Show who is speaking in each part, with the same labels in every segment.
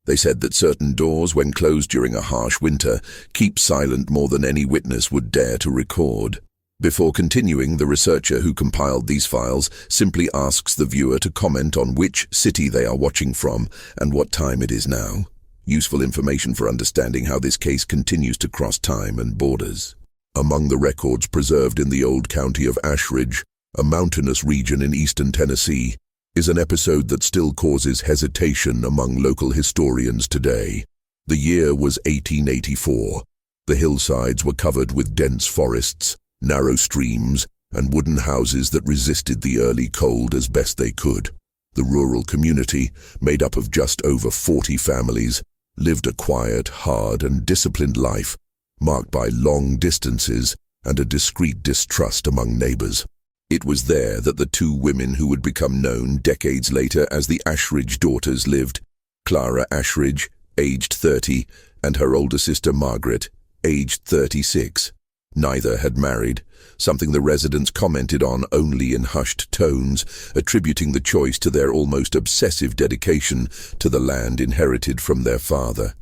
Speaker 1: They said that certain doors, when closed during a harsh winter, keep silent more than any witness would dare to record. Before continuing, the researcher who compiled these files simply asks the viewer to comment on which city they are watching from and what time it is now. Useful information for understanding how this case continues to cross time and borders. Among the records preserved in the old county of Ashridge, a mountainous region in eastern Tennessee, is an episode that still causes hesitation among local historians today. The year was 1884. The hillsides were covered with dense forests, narrow streams, and wooden houses that resisted the early cold as best they could. The rural community, made up of just over 40 families, lived a quiet, hard, and disciplined life, marked by long distances and a discreet distrust among neighbors. It was there that the two women who would become known decades later as the Ashridge Daughters lived: Clara Ashridge, aged 30, and her older sister Margaret, aged 36. Neither had married, something the residents commented on only in hushed tones, attributing the choice to their almost obsessive dedication to the land inherited from their father.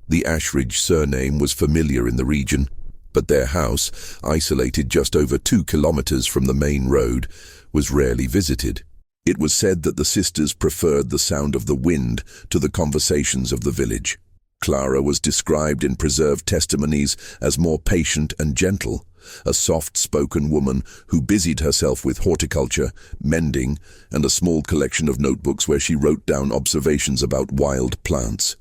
Speaker 1: The Ashridge surname was familiar in the region, but their house, isolated just over 2 kilometers from the main road, was rarely visited. It was said that the sisters preferred the sound of the wind to the conversations of the village. Clara was described in preserved testimonies as more patient and gentle, a soft-spoken woman who busied herself with horticulture, mending, and a small collection of notebooks where she wrote down observations about wild plants.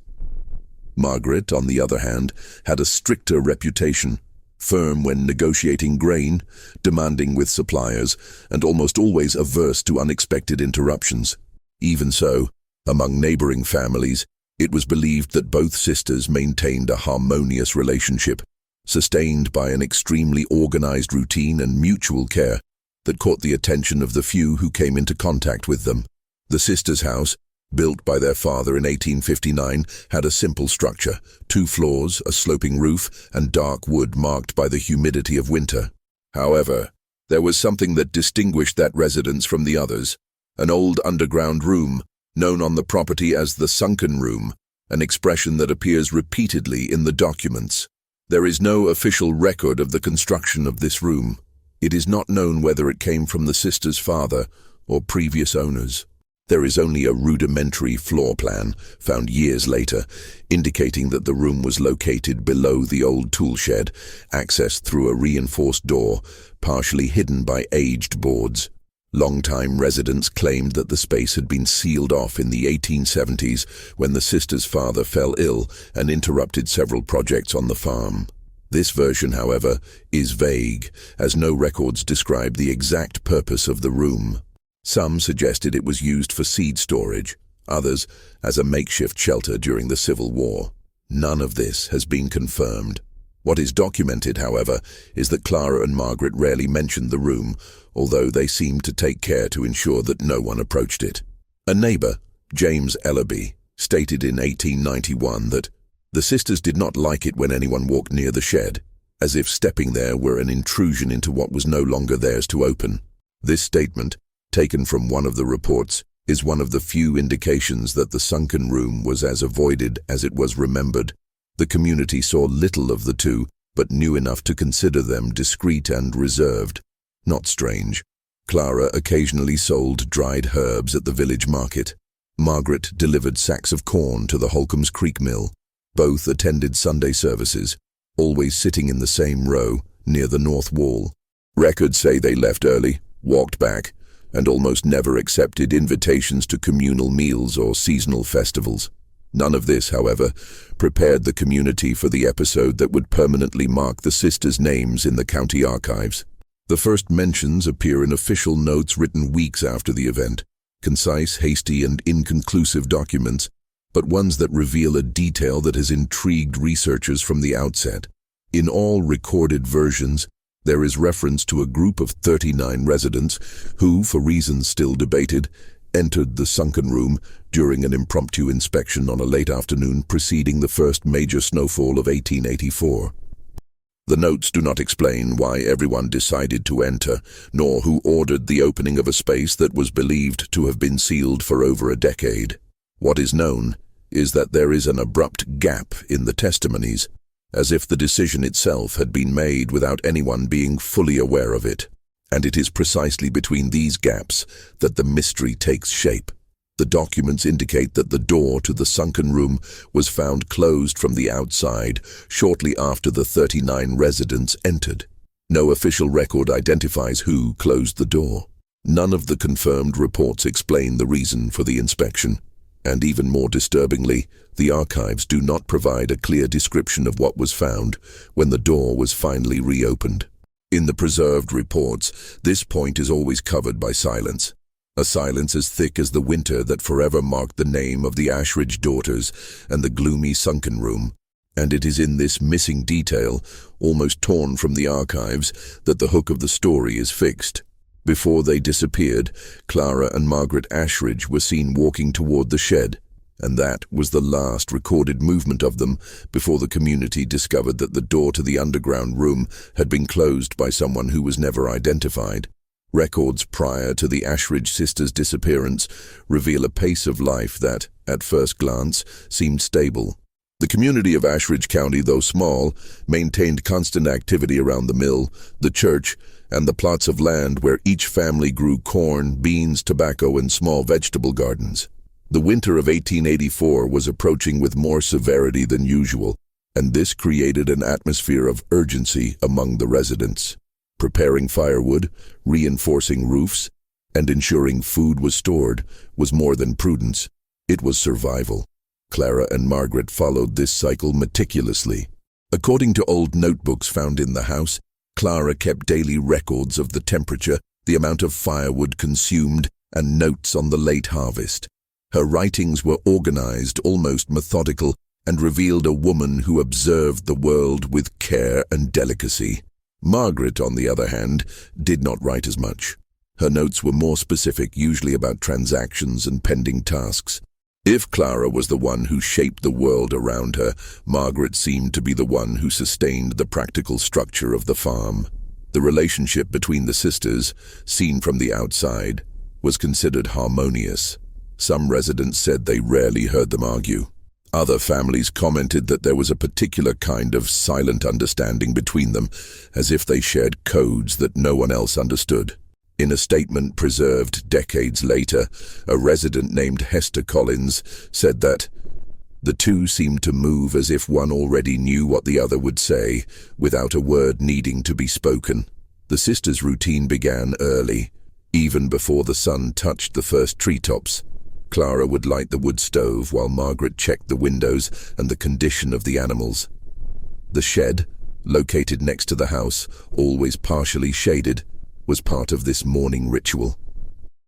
Speaker 1: Margaret, on the other hand, had a stricter reputation. Firm when negotiating grain, demanding with suppliers, and almost always averse to unexpected interruptions. Even so, among neighboring families, it was believed that both sisters maintained a harmonious relationship, sustained by an extremely organized routine and mutual care that caught the attention of the few who came into contact with them. The sisters' house, built by their father in 1859, had a simple structure: 2 floors, a sloping roof, and dark wood marked by the humidity of winter. However, there was something that distinguished that residence from the others: an old underground room, known on the property as the Sunken Room, an expression that appears repeatedly in the documents. There is no official record of the construction of this room. It is not known whether it came from the sisters' father or previous owners. There is only a rudimentary floor plan, found years later, indicating that the room was located below the old tool shed, accessed through a reinforced door, partially hidden by aged boards. Longtime residents claimed that the space had been sealed off in the 1870s when the sisters' father fell ill and interrupted several projects on the farm. This version, however, is vague, as no records describe the exact purpose of the room. Some suggested it was used for seed storage, others as a makeshift shelter during the Civil War. None of this has been confirmed. What is documented, however, is that Clara and Margaret rarely mentioned the room, although they seemed to take care to ensure that no one approached it. A neighbor, James Ellaby, stated in 1891 that the sisters did not like it when anyone walked near the shed, as if stepping there were an intrusion into what was no longer theirs to open. This statement, taken from one of the reports, is one of the few indications that the sunken room was as avoided as it was remembered. The community saw little of the two, but knew enough to consider them discreet and reserved. Not strange. Clara occasionally sold dried herbs at the village market. Margaret delivered sacks of corn to the Holcomb's Creek mill. Both attended Sunday services, always sitting in the same row, near the north wall. Records say they left early, walked back, and almost never accepted invitations to communal meals or seasonal festivals. None of this, however, prepared the community for the episode that would permanently mark the sisters' names in the county archives. The first mentions appear in official notes written weeks after the event, concise, hasty, and inconclusive documents, but ones that reveal a detail that has intrigued researchers from the outset. In all recorded versions, there is reference to a group of 39 residents who, for reasons still debated, entered the sunken room during an impromptu inspection on a late afternoon preceding the first major snowfall of 1884. The notes do not explain why everyone decided to enter, nor who ordered the opening of a space that was believed to have been sealed for over a decade. What is known is that there is an abrupt gap in the testimonies, as if the decision itself had been made without anyone being fully aware of it. And it is precisely between these gaps that the mystery takes shape. The documents indicate that the door to the sunken room was found closed from the outside shortly after the 39 residents entered. No official record identifies who closed the door. None of the confirmed reports explain the reason for the inspection. And even more disturbingly, the archives do not provide a clear description of what was found when the door was finally reopened. In the preserved reports, this point is always covered by silence. A silence as thick as the winter that forever marked the name of the Ashridge daughters and the gloomy sunken room. And it is in this missing detail, almost torn from the archives, that the hook of the story is fixed. Before they disappeared, Clara and Margaret Ashridge were seen walking toward the shed, and that was the last recorded movement of them before the community discovered that the door to the underground room had been closed by someone who was never identified. Records prior to the Ashridge sisters' disappearance reveal a pace of life that, at first glance, seemed stable. The community of Ashridge County, though small, maintained constant activity around the mill, the church, and the plots of land where each family grew corn, beans, tobacco, and small vegetable gardens. The winter of 1884 was approaching with more severity than usual, and this created an atmosphere of urgency among the residents. Preparing firewood, reinforcing roofs, and ensuring food was stored was more than prudence. It was survival. Clara and Margaret followed this cycle meticulously. According to old notebooks found in the house, Clara kept daily records of the temperature, the amount of firewood consumed, and notes on the late harvest. Her writings were organized, almost methodical, and revealed a woman who observed the world with care and delicacy. Margaret, on the other hand, did not write as much. Her notes were more specific, usually about transactions and pending tasks. If Clara was the one who shaped the world around her, Margaret seemed to be the one who sustained the practical structure of the farm. The relationship between the sisters, seen from the outside, was considered harmonious. Some residents said they rarely heard them argue. Other families commented that there was a particular kind of silent understanding between them, as if they shared codes that no one else understood. In a statement preserved decades later, a resident named Hester Collins said that the two seemed to move as if one already knew what the other would say, without a word needing to be spoken. The sisters' routine began early, even before the sun touched the first treetops. Clara would light the wood stove while Margaret checked the windows and the condition of the animals. The shed, located next to the house, always partially shaded, was part of this morning ritual.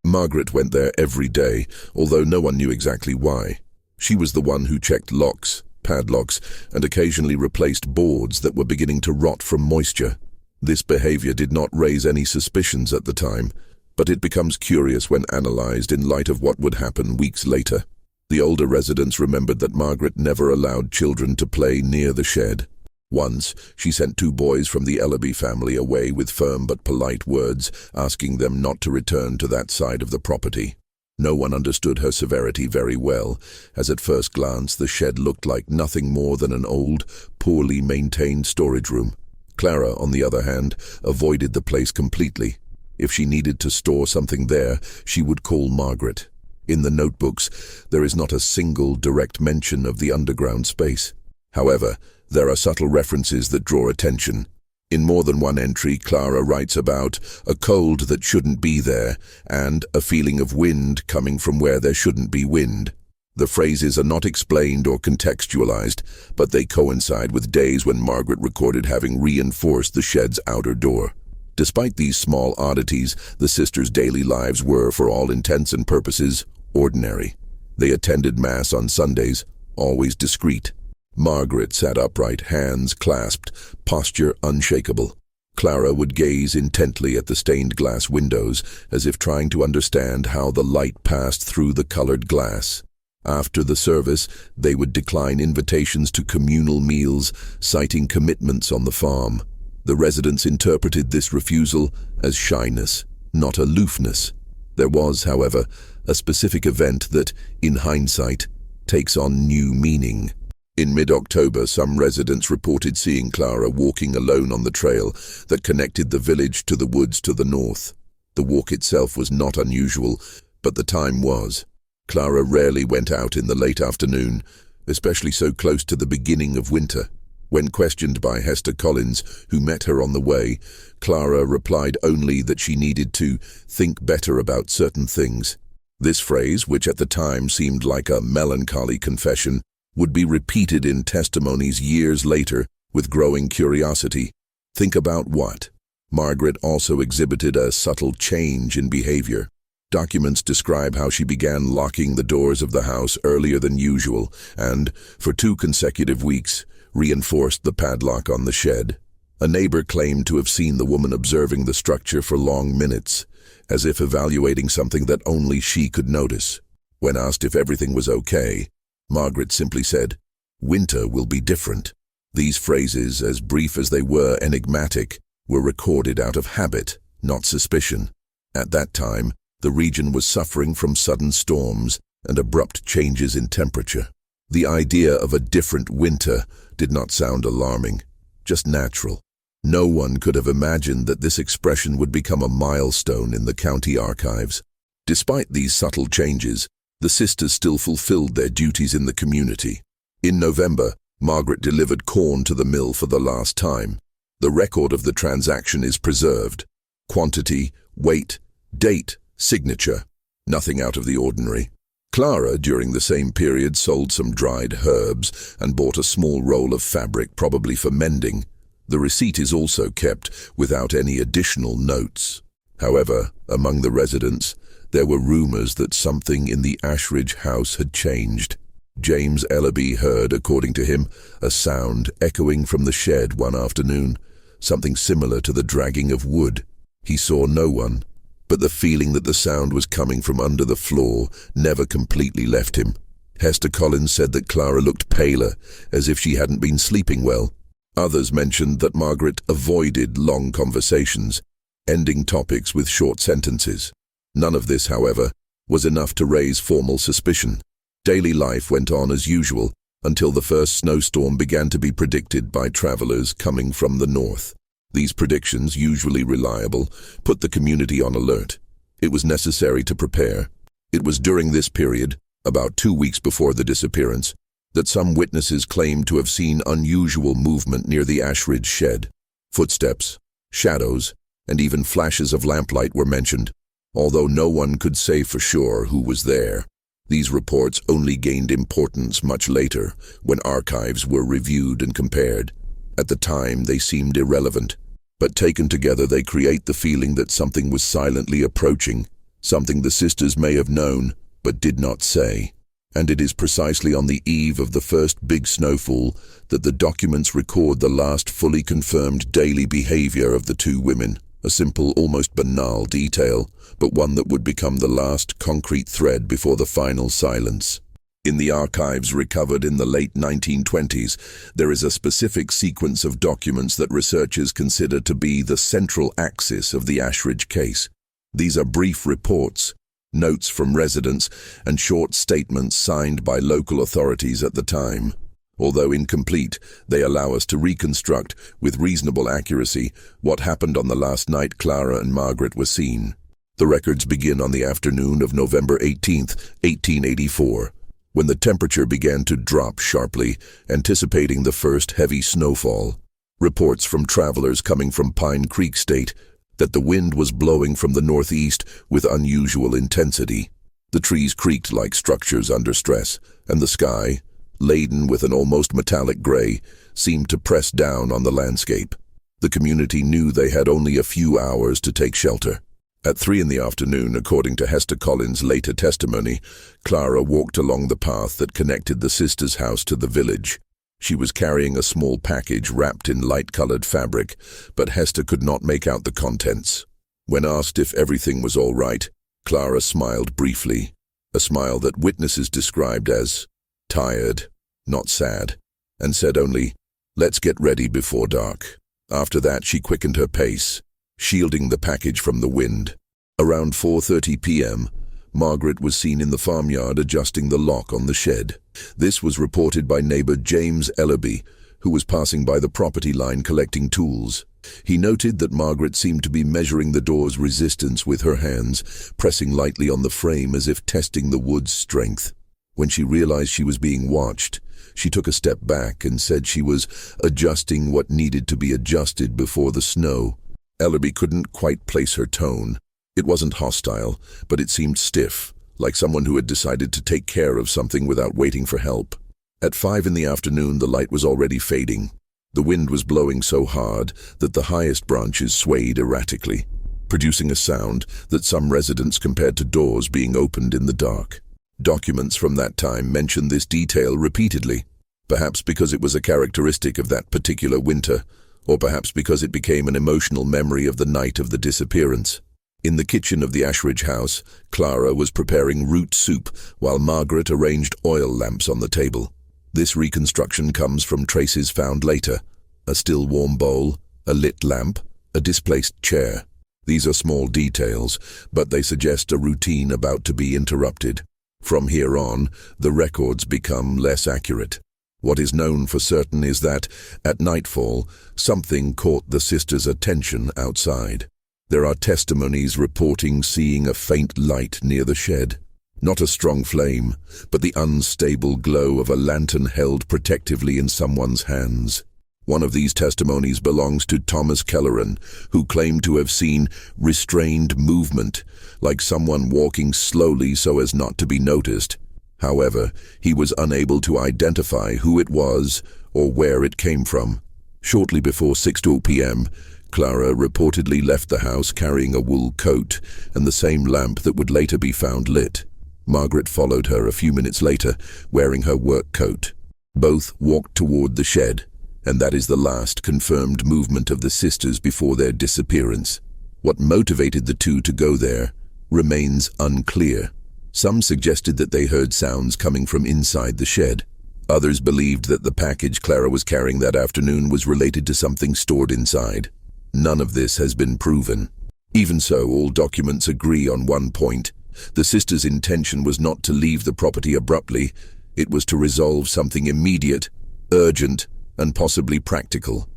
Speaker 1: Margaret went there every day, although no one knew exactly why. She was the one who checked locks, padlocks, and occasionally replaced boards that were beginning to rot from moisture. This behavior did not raise any suspicions at the time, but it becomes curious when analyzed in light of what would happen weeks later. The older residents remembered that Margaret never allowed children to play near the shed. Once, she sent 2 boys from the Ellaby family away with firm but polite words, asking them not to return to that side of the property. No one understood her severity very well, as at first glance the shed looked like nothing more than an old, poorly maintained storage room. Clara, on the other hand, avoided the place completely. If she needed to store something there, she would call Margaret. In the notebooks, there is not a single direct mention of the underground space. However, there are subtle references that draw attention. In more than one entry, Clara writes about a cold that shouldn't be there and a feeling of wind coming from where there shouldn't be wind. The phrases are not explained or contextualized, but they coincide with days when Margaret recorded having reinforced the shed's outer door. Despite these small oddities, the sisters' daily lives were, for all intents and purposes, ordinary. They attended Mass on Sundays, always discreet. Margaret sat upright, hands clasped, posture unshakable. Clara would gaze intently at the stained glass windows, as if trying to understand how the light passed through the colored glass. After the service, they would decline invitations to communal meals, citing commitments on the farm. The residents interpreted this refusal as shyness, not aloofness. There was, however, a specific event that, in hindsight, takes on new meaning. In mid-October, some residents reported seeing Clara walking alone on the trail that connected the village to the woods to the north. The walk itself was not unusual, but the time was. Clara rarely went out in the late afternoon, especially so close to the beginning of winter. When questioned by Hester Collins, who met her on the way, Clara replied only that she needed to think better about certain things. This phrase, which at the time seemed like a melancholy confession, would be repeated in testimonies years later with growing curiosity. Think about what? Margaret also exhibited a subtle change in behavior. Documents describe how she began locking the doors of the house earlier than usual and, for 2 consecutive weeks, reinforced the padlock on the shed. A neighbor claimed to have seen the woman observing the structure for long minutes, as if evaluating something that only she could notice. When asked if everything was okay, Margaret simply said, "Winter will be different." These phrases, as brief as they were enigmatic, were recorded out of habit, not suspicion. At that time, the region was suffering from sudden storms and abrupt changes in temperature. The idea of a different winter did not sound alarming, just natural. No one could have imagined that this expression would become a milestone in the county archives. Despite these subtle changes, the sisters still fulfilled their duties in the community. In November, Margaret delivered corn to the mill for the last time. The record of the transaction is preserved. Quantity, weight, date, signature, nothing out of the ordinary. Clara, during the same period, sold some dried herbs and bought a small roll of fabric, probably for mending. The receipt is also kept without any additional notes. However, among the residents, there were rumors that something in the Ashridge house had changed. James Ellaby heard, according to him, a sound echoing from the shed one afternoon, something similar to the dragging of wood. He saw no one, but the feeling that the sound was coming from under the floor never completely left him. Hester Collins said that Clara looked paler, as if she hadn't been sleeping well. Others mentioned that Margaret avoided long conversations, ending topics with short sentences. None of this, however, was enough to raise formal suspicion. Daily life went on as usual until the first snowstorm began to be predicted by travelers coming from the north. These predictions, usually reliable, put the community on alert. It was necessary to prepare. It was during this period, about 2 weeks before the disappearance, that some witnesses claimed to have seen unusual movement near the Ashridge shed. Footsteps, shadows, and even flashes of lamplight were mentioned, although no one could say for sure who was there. These reports only gained importance much later, when archives were reviewed and compared. At the time, they seemed irrelevant, but taken together they create the feeling that something was silently approaching, something the sisters may have known, but did not say. And it is precisely on the eve of the first big snowfall that the documents record the last fully confirmed daily behavior of the 2 women. A simple, almost banal detail, but one that would become the last concrete thread before the final silence. In the archives recovered in the late 1920s, there is a specific sequence of documents that researchers consider to be the central axis of the Ashridge case. These are brief reports, notes from residents, and short statements signed by local authorities at the time. Although incomplete, they allow us to reconstruct, with reasonable accuracy, what happened on the last night Clara and Margaret were seen. The records begin on the afternoon of November 18, 1884, when the temperature began to drop sharply, anticipating the first heavy snowfall. Reports from travelers coming from Pine Creek state that the wind was blowing from the northeast with unusual intensity. The trees creaked like structures under stress, and the sky, laden with an almost metallic gray, seemed to press down on the landscape. The community knew they had only a few hours to take shelter. At 3 in the afternoon, according to Hester Collins' later testimony, Clara walked along the path that connected the sisters' house to the village. She was carrying a small package wrapped in light-colored fabric, but Hester could not make out the contents. When asked if everything was all right, Clara smiled briefly, a smile that witnesses described as tired, not sad, and said only, "Let's get ready before dark." After that, she quickened her pace, shielding the package from the wind. Around 4:30 p.m., Margaret was seen in the farmyard adjusting the lock on the shed. This was reported by neighbor James Ellerby, who was passing by the property line collecting tools. He noted that Margaret seemed to be measuring the door's resistance with her hands, pressing lightly on the frame as if testing the wood's strength. When she realized she was being watched, she took a step back and said she was adjusting what needed to be adjusted before the snow. Ellerby couldn't quite place her tone. It wasn't hostile, but it seemed stiff, like someone who had decided to take care of something without waiting for help. At 5 in the afternoon, the light was already fading. The wind was blowing so hard that the highest branches swayed erratically, producing a sound that some residents compared to doors being opened in the dark. Documents from that time mention this detail repeatedly, perhaps because it was a characteristic of that particular winter, or perhaps because it became an emotional memory of the night of the disappearance. In the kitchen of the Ashridge house, Clara was preparing root soup while Margaret arranged oil lamps on the table. This reconstruction comes from traces found later: a still warm bowl, a lit lamp, a displaced chair. These are small details, but they suggest a routine about to be interrupted. From here on, the records become less accurate. What is known for certain is that, at nightfall, something caught the sisters' attention outside. There are testimonies reporting seeing a faint light near the shed. Not a strong flame, but the unstable glow of a lantern held protectively in someone's hands. One of these testimonies belongs to Thomas Kelleran, who claimed to have seen restrained movement, like someone walking slowly so as not to be noticed. However, he was unable to identify who it was or where it came from. Shortly before 6:00 p.m., Clara reportedly left the house carrying a wool coat and the same lamp that would later be found lit. Margaret followed her a few minutes later, wearing her work coat. Both walked toward the shed, and that is the last confirmed movement of the sisters before their disappearance. What motivated the two to go there remains unclear. Some suggested that they heard sounds coming from inside the shed. Others believed that the package Clara was carrying that afternoon was related to something stored inside. None of this has been proven. Even so, all documents agree on one point. The sisters' intention was not to leave the property abruptly. It was to resolve something immediate, urgent, and possibly practical.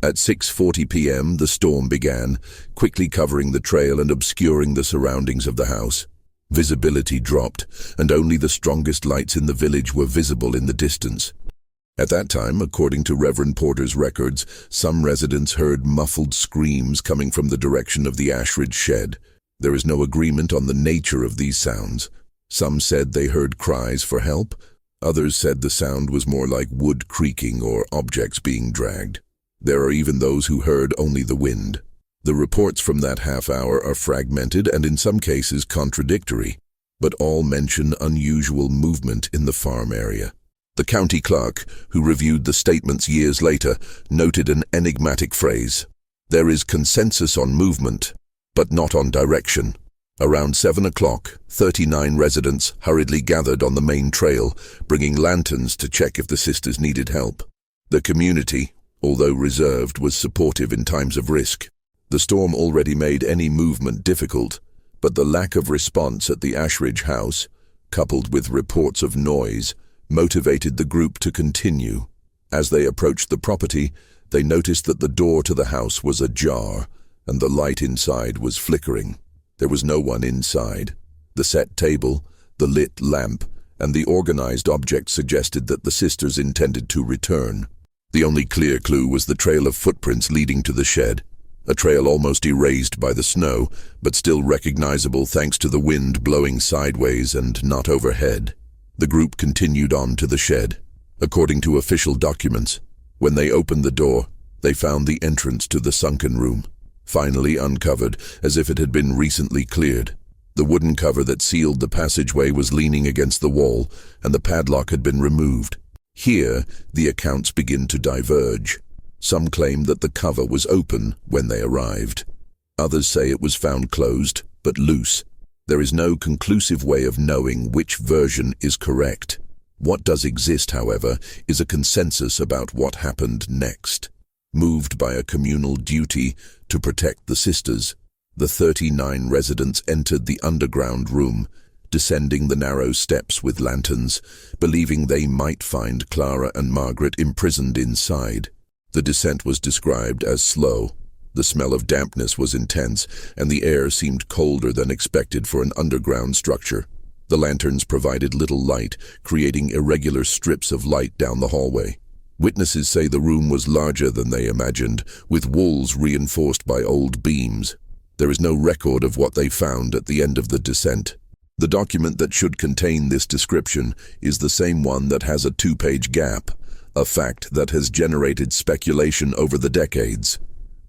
Speaker 1: At 6:40 p.m., the storm began, quickly covering the trail and obscuring the surroundings of the house. Visibility dropped, and only the strongest lights in the village were visible in the distance. At that time, according to Reverend Porter's records, some residents heard muffled screams coming from the direction of the Ashridge shed. There is no agreement on the nature of these sounds. Some said they heard cries for help. Others said the sound was more like wood creaking or objects being dragged. There are even those who heard only the wind. The reports from that half hour are fragmented and in some cases contradictory, but all mention unusual movement in the farm area. The county clerk, who reviewed the statements years later, noted an enigmatic phrase: "There is consensus on movement, but not on direction." Around 7 o'clock, 39 residents hurriedly gathered on the main trail, bringing lanterns to check if the sisters needed help. The community, although reserved, was supportive in times of risk. The storm already made any movement difficult, but the lack of response at the Ashridge house, coupled with reports of noise, motivated the group to continue. As they approached the property, they noticed that the door to the house was ajar, and the light inside was flickering. There was no one inside. The set table, the lit lamp, and the organized object suggested that the sisters intended to return. The only clear clue was the trail of footprints leading to the shed, a trail almost erased by the snow, but still recognizable thanks to the wind blowing sideways and not overhead. The group continued on to the shed. According to official documents, when they opened the door, they found the entrance to the sunken room, finally uncovered as if it had been recently cleared. The wooden cover that sealed the passageway was leaning against the wall, and the padlock had been removed. Here, the accounts begin to diverge. Some claim that the cover was open when they arrived. Others say it was found closed, but loose. There is no conclusive way of knowing which version is correct. What does exist, however, is a consensus about what happened next. Moved by a communal duty to protect the sisters, The 39 residents entered the underground room, descending the narrow steps with lanterns, believing they might find Clara and Margaret imprisoned inside. The descent was described as slow. The smell of dampness was intense, and the air seemed colder than expected for an underground structure. The lanterns provided little light, creating irregular strips of light down the hallway. Witnesses say the room was larger than they imagined, with walls reinforced by old beams. There is no record of what they found at the end of the descent. The document that should contain this description is the same one that has a 2-page gap, a fact that has generated speculation over the decades.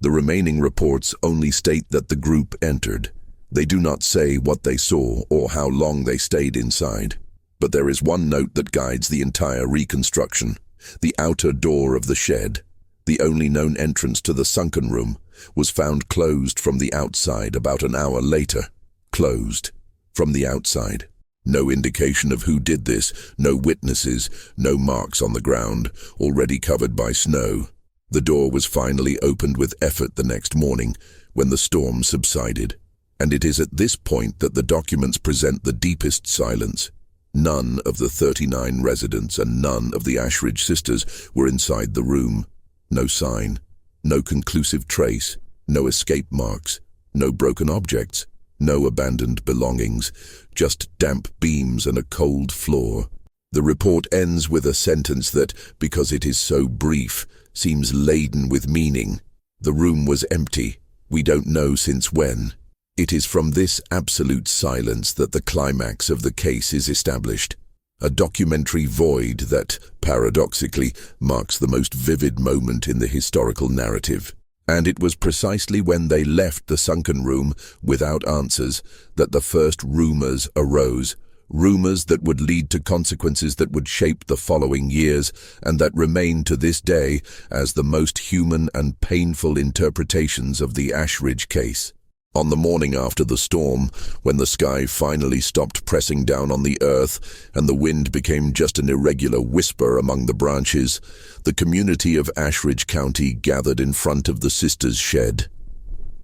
Speaker 1: The remaining reports only state that the group entered. They do not say what they saw or how long they stayed inside. But there is one note that guides the entire reconstruction: the outer door of the shed, the only known entrance to the sunken room, was found closed from the outside about an hour later. Closed from the outside. No indication of who did this, no witnesses, no marks on the ground, already covered by snow. The door was finally opened with effort the next morning, when the storm subsided. And it is at this point that the documents present the deepest silence. None of the 39 residents and none of the Ashridge sisters were inside the room. No sign, no conclusive trace, no escape marks, no broken objects, no abandoned belongings, just damp beams and a cold floor. The report ends with a sentence that, because it is so brief, seems laden with meaning. The room was empty. We don't know since when. It is from this absolute silence that the climax of the case is established. A documentary void that, paradoxically, marks the most vivid moment in the historical narrative. And it was precisely when they left the sunken room without answers that the first rumors arose. Rumors that would lead to consequences that would shape the following years and that remain to this day as the most human and painful interpretations of the Ashridge case. On the morning after the storm, when the sky finally stopped pressing down on the earth and the wind became just an irregular whisper among the branches, the community of Ashridge County gathered in front of the sisters' shed.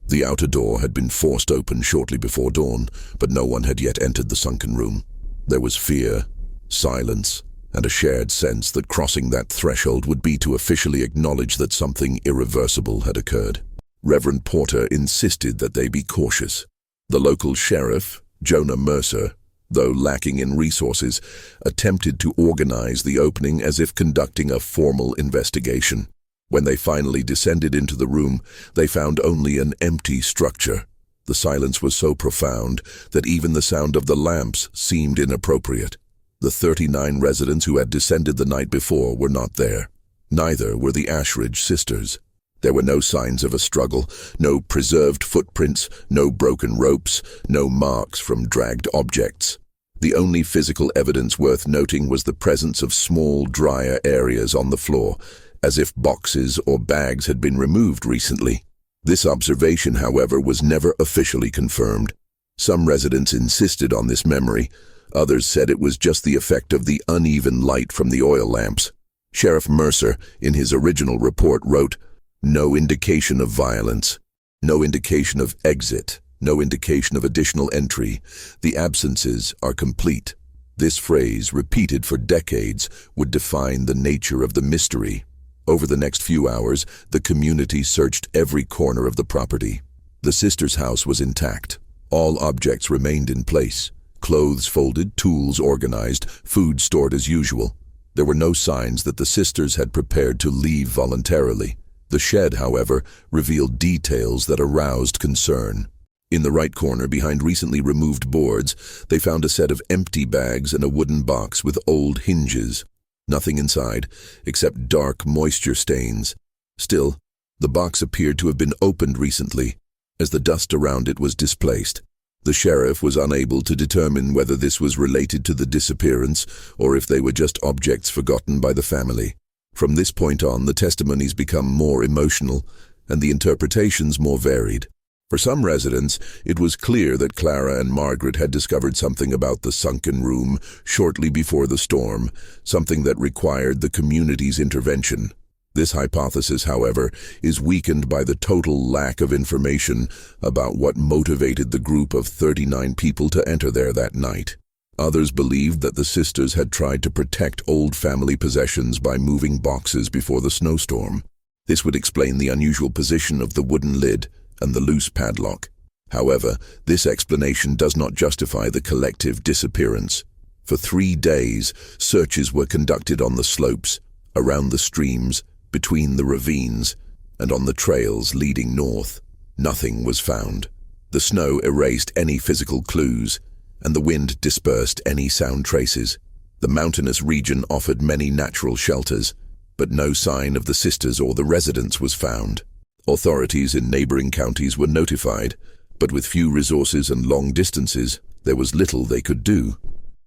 Speaker 1: The outer door had been forced open shortly before dawn, but no one had yet entered the sunken room. There was fear, silence, and a shared sense that crossing that threshold would be to officially acknowledge that something irreversible had occurred. Reverend Porter insisted that they be cautious. The local sheriff, Jonah Mercer, though lacking in resources, attempted to organize the opening as if conducting a formal investigation. When they finally descended into the room, they found only an empty structure. The silence was so profound that even the sound of the lamps seemed inappropriate. The 39 residents who had descended the night before were not there. Neither were the Ashridge sisters. There were no signs of a struggle, no preserved footprints, no broken ropes, no marks from dragged objects. The only physical evidence worth noting was the presence of small, drier areas on the floor, as if boxes or bags had been removed recently. This observation, however, was never officially confirmed. Some residents insisted on this memory. Others said it was just the effect of the uneven light from the oil lamps. Sheriff Mercer, in his original report, wrote, "No indication of violence, no indication of exit, no indication of additional entry. The absences are complete." This phrase, repeated for decades, would define the nature of the mystery. Over the next few hours, the community searched every corner of the property. The sisters' house was intact. All objects remained in place. Clothes folded, tools organized, food stored as usual. There were no signs that the sisters had prepared to leave voluntarily. The shed, however, revealed details that aroused concern. In the right corner, behind recently removed boards, they found a set of empty bags and a wooden box with old hinges. Nothing inside, except dark moisture stains. Still, the box appeared to have been opened recently, as the dust around it was displaced. The sheriff was unable to determine whether this was related to the disappearance or if they were just objects forgotten by the family. From this point on, the testimonies become more emotional and the interpretations more varied. For some residents, it was clear that Clara and Margaret had discovered something about the sunken room shortly before the storm, something that required the community's intervention. This hypothesis, however, is weakened by the total lack of information about what motivated the group of 39 people to enter there that night. Others believed that the sisters had tried to protect old family possessions by moving boxes before the snowstorm. This would explain the unusual position of the wooden lid and the loose padlock. However, this explanation does not justify the collective disappearance. For 3 days, searches were conducted on the slopes, around the streams, between the ravines, and on the trails leading north. Nothing was found. The snow erased any physical clues, and the wind dispersed any sound traces. The mountainous region offered many natural shelters, but no sign of the sisters or the residents was found. Authorities in neighboring counties were notified, but with few resources and long distances, there was little they could do.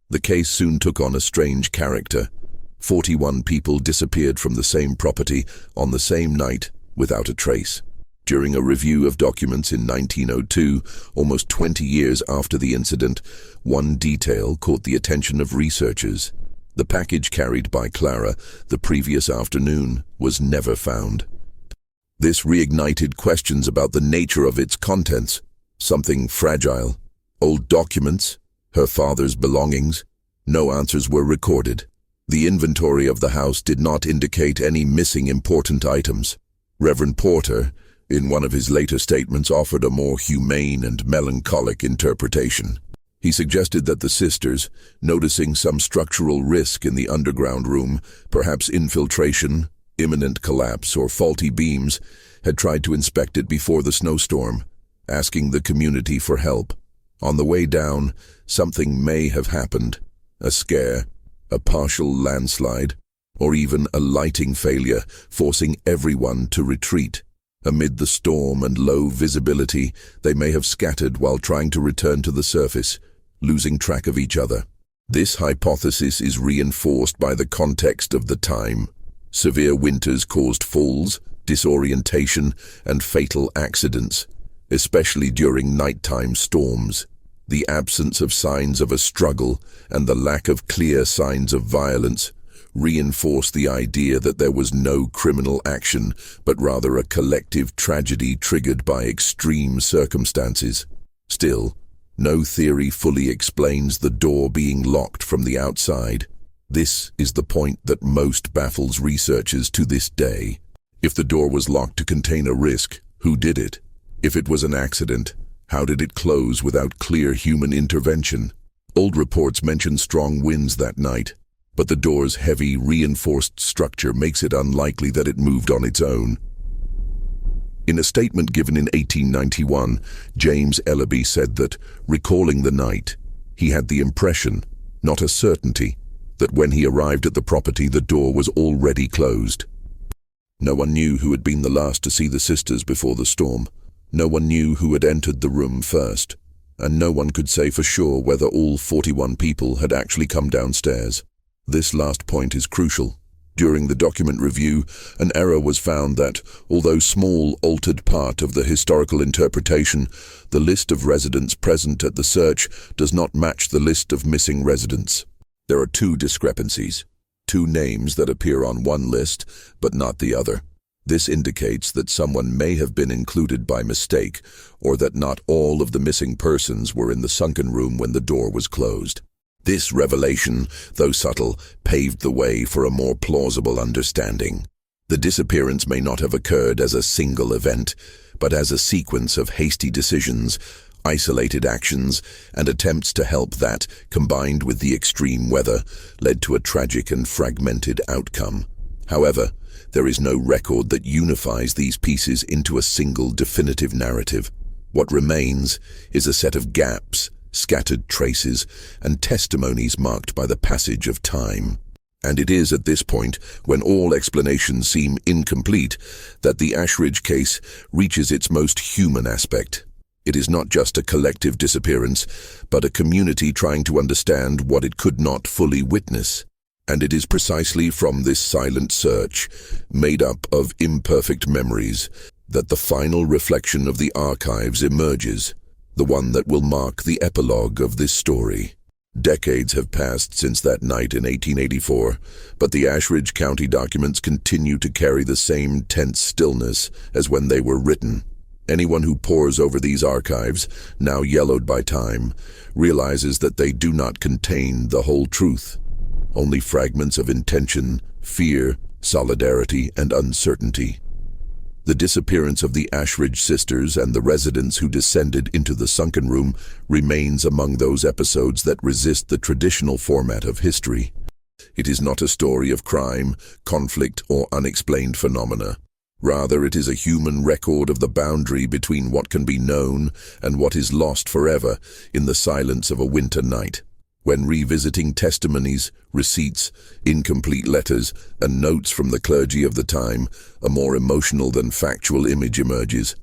Speaker 1: The case soon took on a strange character. 41 people disappeared from the same property on the same night without a trace. During a review of documents in 1902, almost 20 years after the incident, one detail caught the attention of researchers. The package carried by Clara the previous afternoon was never found. This reignited questions about the nature of its contents. Something fragile. Old documents, her father's belongings. No answers were recorded. The inventory of the house did not indicate any missing important items. Reverend Porter, in one of his later statements, offered a more humane and melancholic interpretation. He suggested that the sisters, noticing some structural risk in the underground room, perhaps infiltration, imminent collapse, or faulty beams, had tried to inspect it before the snowstorm, asking the community for help. On the way down, something may have happened. A scare, a partial landslide, or even a lighting failure, forcing everyone to retreat. Amid the storm and low visibility, they may have scattered while trying to return to the surface, losing track of each other. This hypothesis is reinforced by the context of the time. Severe winters caused falls, disorientation, and fatal accidents, especially during nighttime storms. The absence of signs of a struggle and the lack of clear signs of violence reinforce the idea that there was no criminal action, but rather a collective tragedy triggered by extreme circumstances. Still, no theory fully explains the door being locked from the outside. This is the point that most baffles researchers to this day. If the door was locked to contain a risk, who did it? If it was an accident, how did it close without clear human intervention? Old reports mention strong winds that night, but the door's heavy, reinforced structure makes it unlikely that it moved on its own. In a statement given in 1891, James Ellaby said that, recalling the night, he had the impression, not a certainty, that when he arrived at the property the door was already closed. No one knew who had been the last to see the sisters before the storm. No one knew who had entered the room first, and no one could say for sure whether all 41 people had actually come downstairs. This last point is crucial. During the document review, an error was found that, although small, altered part of the historical interpretation, the list of residents present at the search does not match the list of missing residents. There are 2 discrepancies, 2 names that appear on one list, but not the other. This indicates that someone may have been included by mistake, or that not all of the missing persons were in the sunken room when the door was closed. This revelation, though subtle, paved the way for a more plausible understanding. The disappearance may not have occurred as a single event, but as a sequence of hasty decisions, isolated actions, and attempts to help that, combined with the extreme weather, led to a tragic and fragmented outcome. However, there is no record that unifies these pieces into a single definitive narrative. What remains is a set of gaps, scattered traces, and testimonies marked by the passage of time. And it is at this point, when all explanations seem incomplete, that the Ashridge case reaches its most human aspect. It is not just a collective disappearance, but a community trying to understand what it could not fully witness. And it is precisely from this silent search, made up of imperfect memories, that the final reflection of the archives emerges, the one that will mark the epilogue of this story. Decades have passed since that night in 1884, but the Ashridge County documents continue to carry the same tense stillness as when they were written. Anyone who pores over these archives, now yellowed by time, realizes that they do not contain the whole truth. Only fragments of intention, fear, solidarity, and uncertainty. The disappearance of the Ashridge sisters and the residents who descended into the sunken room remains among those episodes that resist the traditional format of history. It is not a story of crime, conflict, or unexplained phenomena. Rather, it is a human record of the boundary between what can be known and what is lost forever in the silence of a winter night. When revisiting testimonies, receipts, incomplete letters, and notes from the clergy of the time, a more emotional than factual image emerges.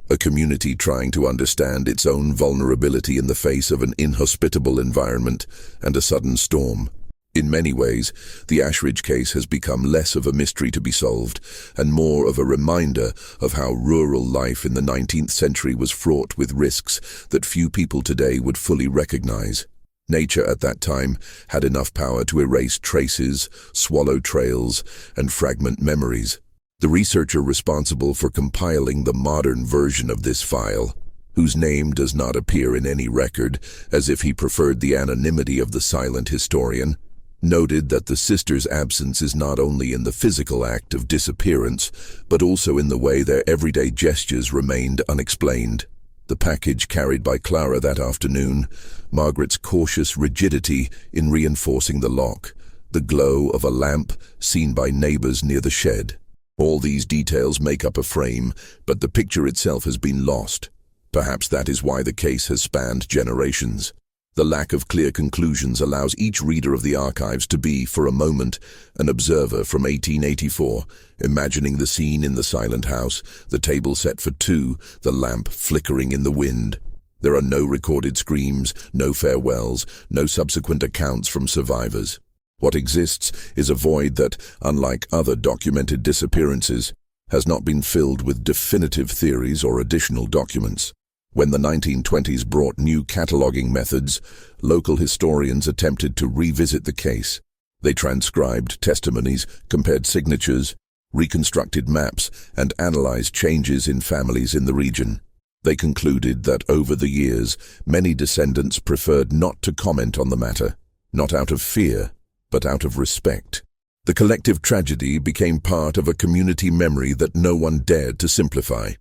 Speaker 1: A community trying to understand its own vulnerability in the face of an inhospitable environment and a sudden storm. In many ways, the Ashridge case has become less of a mystery to be solved and more of a reminder of how rural life in the 19th century was fraught with risks that few people today would fully recognize. Nature at that time had enough power to erase traces, swallow trails, and fragment memories. The researcher responsible for compiling the modern version of this file, whose name does not appear in any record, as if he preferred the anonymity of the silent historian, noted that the sisters' absence is not only in the physical act of disappearance, but also in the way their everyday gestures remained unexplained. The package carried by Clara that afternoon, Margaret's cautious rigidity in reinforcing the lock, the glow of a lamp seen by neighbors near the shed. All these details make up a frame, but the picture itself has been lost. Perhaps that is why the case has spanned generations. The lack of clear conclusions allows each reader of the archives to be, for a moment, an observer from 1884, imagining the scene in the silent house, the table set for two, the lamp flickering in the wind. There are no recorded screams, no farewells, no subsequent accounts from survivors. What exists is a void that, unlike other documented disappearances, has not been filled with definitive theories or additional documents. When the 1920s brought new cataloging methods, local historians attempted to revisit the case. They transcribed testimonies, compared signatures, reconstructed maps, and analyzed changes in families in the region. They concluded that over the years, many descendants preferred not to comment on the matter, not out of fear, but out of respect. The collective tragedy became part of a community memory that no one dared to simplify.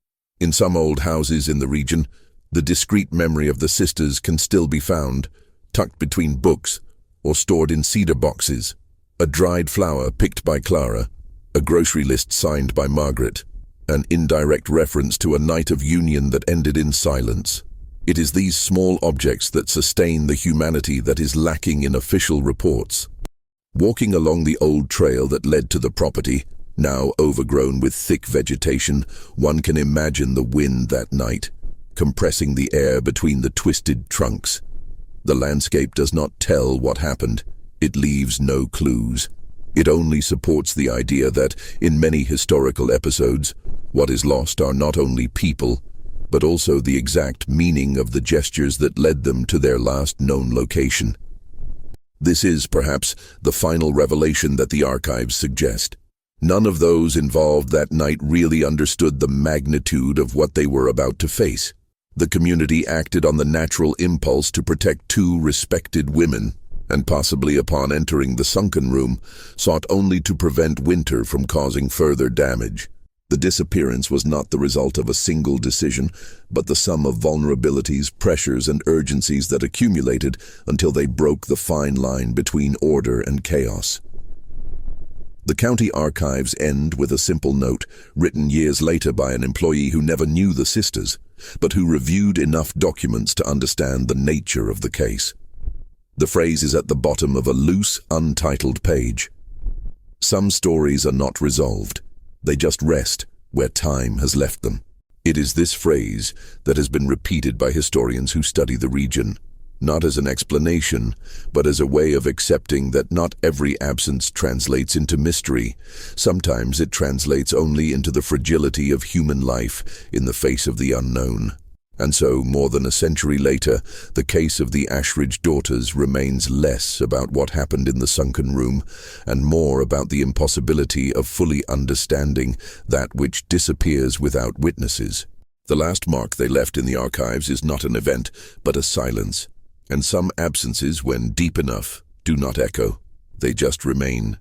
Speaker 1: In some old houses in the region, the discrete memory of the sisters can still be found, tucked between books or stored in cedar boxes. A dried flower picked by Clara, a grocery list signed by Margaret, an indirect reference to a night of union that ended in silence. It is these small objects that sustain the humanity that is lacking in official reports. Walking along the old trail that led to the property, now overgrown with thick vegetation, one can imagine the wind that night, compressing the air between the twisted trunks. The landscape does not tell what happened. It leaves no clues. It only supports the idea that, in many historical episodes, what is lost are not only people, but also the exact meaning of the gestures that led them to their last known location. This is, perhaps, the final revelation that the archives suggest. None of those involved that night really understood the magnitude of what they were about to face. The community acted on the natural impulse to protect two respected women, and possibly upon entering the sunken room, sought only to prevent winter from causing further damage. The disappearance was not the result of a single decision, but the sum of vulnerabilities, pressures, and urgencies that accumulated until they broke the fine line between order and chaos. The county archives end with a simple note, written years later by an employee who never knew the sisters, but who reviewed enough documents to understand the nature of the case. The phrase is at the bottom of a loose, untitled page. Some stories are not resolved. They just rest where time has left them. It is this phrase that has been repeated by historians who study the region, not as an explanation, but as a way of accepting that not every absence translates into mystery. Sometimes it translates only into the fragility of human life in the face of the unknown. And so, more than a century later, the case of the Ashridge daughters remains less about what happened in the sunken room and more about the impossibility of fully understanding that which disappears without witnesses. The last mark they left in the archives is not an event, but a silence. And some absences, when deep enough, do not echo. They just remain.